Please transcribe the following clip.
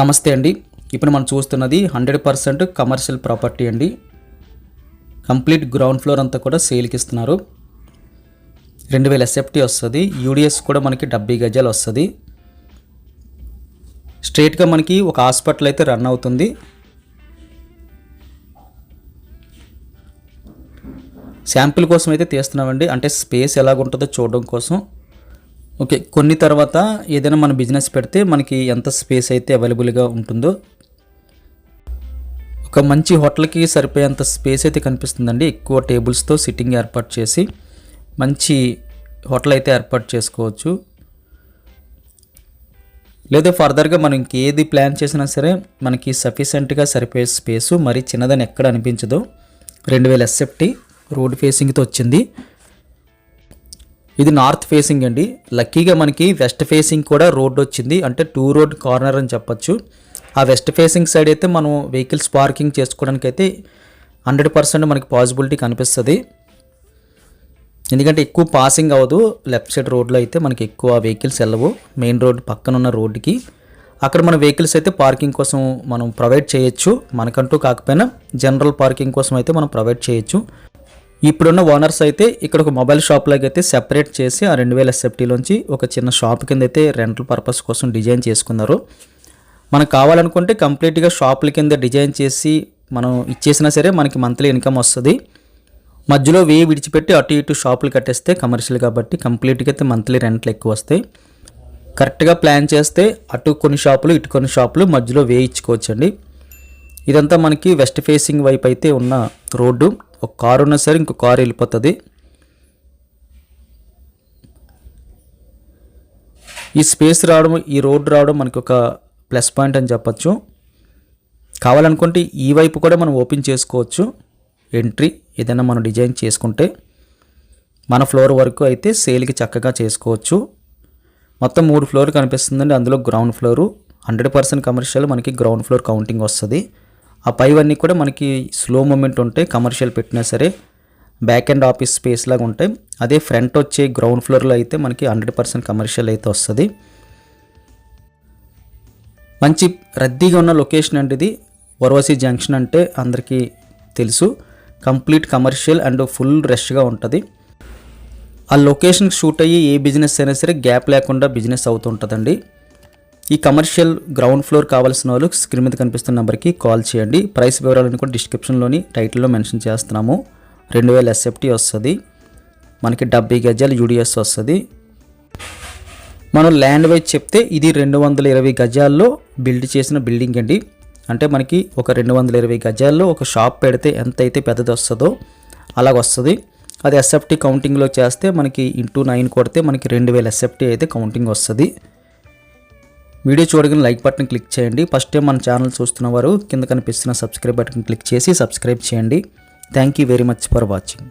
నమస్తే అండి. ఇప్పుడు మనం చూస్తున్నది 100% కమర్షియల్ ప్రాపర్టీ అండి. కంప్లీట్ గ్రౌండ్ ఫ్లోర్ అంతా కూడా సేల్కి ఇస్తున్నారు. 2000 ఎస్ఎఫ్టీ వస్తుంది. యూడిఎస్ కూడా మనకి 70 గజాలు వస్తుంది. స్ట్రైట్గా మనకి ఒక హాస్పిటల్ అయితే రన్ అవుతుంది. శాంపిల్ కోసం అయితే తీస్తున్నామండి, అంటే స్పేస్ ఎలాగుంటుందో చూడడం కోసం. ఓకే, కొన్ని తర్వాత ఏదైనా మన బిజినెస్ పెడితే మనకి ఎంత స్పేస్ అయితే అవైలబుల్గా ఉంటుందో, ఒక మంచి హోటల్కి సరిపోయేంత స్పేస్ అయితే కనిపిస్తుందండి. ఎక్కువ టేబుల్స్తో సిట్టింగ్ ఏర్పాటు చేసి మంచి హోటల్ అయితే ఏర్పాటు చేసుకోవచ్చు. లేదా ఫర్దర్గా మనం ఇంకేది ప్లాన్ చేసినా సరే మనకి సఫిషియెంట్గా సరిపోయే స్పేసు, మరి చిన్నదని ఎక్కడ అనిపించదు. 2000 ఎస్ఎఫ్టీ రోడ్ ఫేసింగ్తో వచ్చింది. ఇది నార్త్ ఫేసింగ్ అండి. లక్కీగా మనకి వెస్ట్ ఫేసింగ్ కూడా రోడ్ వచ్చింది, అంటే 2 రోడ్ కార్నర్ అని చెప్పచ్చు. ఆ వెస్ట్ ఫేసింగ్ సైడ్ అయితే మనం వెహికల్స్ పార్కింగ్ చేసుకోవడానికి అయితే 100% మనకి పాసిబిలిటీ కనిపిస్తుంది. ఎందుకంటే ఎక్కువ పాసింగ్ అవ్వదు. లెఫ్ట్ సైడ్ రోడ్లో అయితే మనకి ఎక్కువ వెహికల్స్ వెళ్ళవు. మెయిన్ రోడ్ పక్కన ఉన్న రోడ్డుకి అక్కడ మన వెహికల్స్ అయితే పార్కింగ్ కోసం మనం ప్రొవైడ్ చేయొచ్చు. మనకంటూ కాకపోయినా జనరల్ పార్కింగ్ కోసం అయితే మనం ప్రొవైడ్ చేయొచ్చు. ఇప్పుడున్న ఓనర్స్ అయితే ఇక్కడ ఒక మొబైల్ షాప్ లాగా అయితే సెపరేట్ చేసి ఆ 2000 ఎస్ఎఫ్టీలోంచి ఒక చిన్న షాప్ కింద అయితే రెంటల్ పర్పస్ కోసం డిజైన్ చేసుకున్నారు. మనకు కావాలనుకుంటే కంప్లీట్గా షాపుల కింద డిజైన్ చేసి మనం ఇచ్చేసినా సరే మనకి మంత్లీ ఇన్కమ్ వస్తుంది. మధ్యలో విడిచిపెట్టి అటు ఇటు షాపులు కట్టేస్తే కమర్షియల్ కాబట్టి కంప్లీట్గా అయితే మంత్లీ రెంట్లు ఎక్కువ వస్తాయి. కరెక్ట్గా ప్లాన్ చేస్తే అటు కొన్ని షాపులు ఇటు కొన్ని షాపులు మధ్యలో ఇచ్చుకోవచ్చండి. ఇదంతా మనకి వెస్ట్ ఫేసింగ్ వైపు అయితే ఉన్న రోడ్డు. ఒక కారు ఉన్నా సరే ఇంకో కారు వెళ్ళిపోతుంది. ఈ స్పేస్ రావడం, ఈ రోడ్డు రావడం మనకి ఒక ప్లస్ పాయింట్ అని చెప్పచ్చు. కావాలనుకుంటే ఈ వైపు కూడా మనం ఓపెన్ చేసుకోవచ్చు. ఎంట్రీ ఏదైనా మనం డిజైన్ చేసుకుంటే మన ఫ్లోర్ వరకు అయితే సేల్కి చక్కగా చేసుకోవచ్చు. మొత్తం 3 ఫ్లోర్లు కనిపిస్తుందండి. అందులో గ్రౌండ్ ఫ్లోరు 100% కమర్షియల్ మనకి గ్రౌండ్ ఫ్లోర్ కౌంటింగ్ వస్తుంది. ఆ పైవన్నీ కూడా మనకి స్లో మూమెంట్ ఉంటాయి. కమర్షియల్ పెట్టినా సరే బ్యాక్ అండ్ ఆఫీస్ స్పేస్ లాగా ఉంటాయి. అదే ఫ్రంట్ వచ్చే గ్రౌండ్ ఫ్లోర్లో అయితే మనకి 100% కమర్షియల్ అయితే వస్తుంది. మంచి రద్దీగా ఉన్న లొకేషన్ అండి ఇది. వరవసి జంక్షన్ అంటే అందరికీ తెలుసు. కంప్లీట్ కమర్షియల్ అండ్ ఫుల్ రష్గా ఉంటుంది. ఆ లొకేషన్ షూట్ అయ్యి ఏ బిజినెస్ అయినా సరే గ్యాప్ లేకుండా బిజినెస్ అవుతుంటుందండి. ఈ కమర్షియల్ గ్రౌండ్ ఫ్లోర్ కావాల్సిన వాళ్ళు స్క్రీన్ మీద కనిపిస్తున్న నెంబర్కి కాల్ చేయండి. ప్రైస్ వివరాలను కూడా డిస్క్రిప్షన్లోని టైటిల్లో మెన్షన్ చేస్తున్నాము. 2000 ఎస్ఎఫ్టీ వస్తుంది. మనకి 70 గజాలు యూడిఎస్ వస్తుంది. మనం ల్యాండ్ వైజ్ చెప్తే ఇది 220 గజాల్లో బిల్డ్ చేసిన బిల్డింగ్ అండి. అంటే మనకి ఒక 220 గజాల్లో ఒక షాప్ పెడితే ఎంత అయితే పెద్దది వస్తుందో అలాగ వస్తుంది. అది ఎస్ఎఫ్టీ కౌంటింగ్లో చేస్తే మనకి ఇంటూ 9 కొడితే మనకి 2000 ఎస్ఎఫ్టీ అయితే కౌంటింగ్ వస్తుంది. వీడియో చూడగానే లైక్ బటన్ క్లిక్ చేయండి. ఫస్ట్ టైం మన ఛానల్ చూస్తున్న వారు కింద కనిపిస్తున్న సబ్స్క్రైబ్ బటన్ క్లిక్ చేసి సబ్స్క్రైబ్ చేయండి. Thank you very much for watching.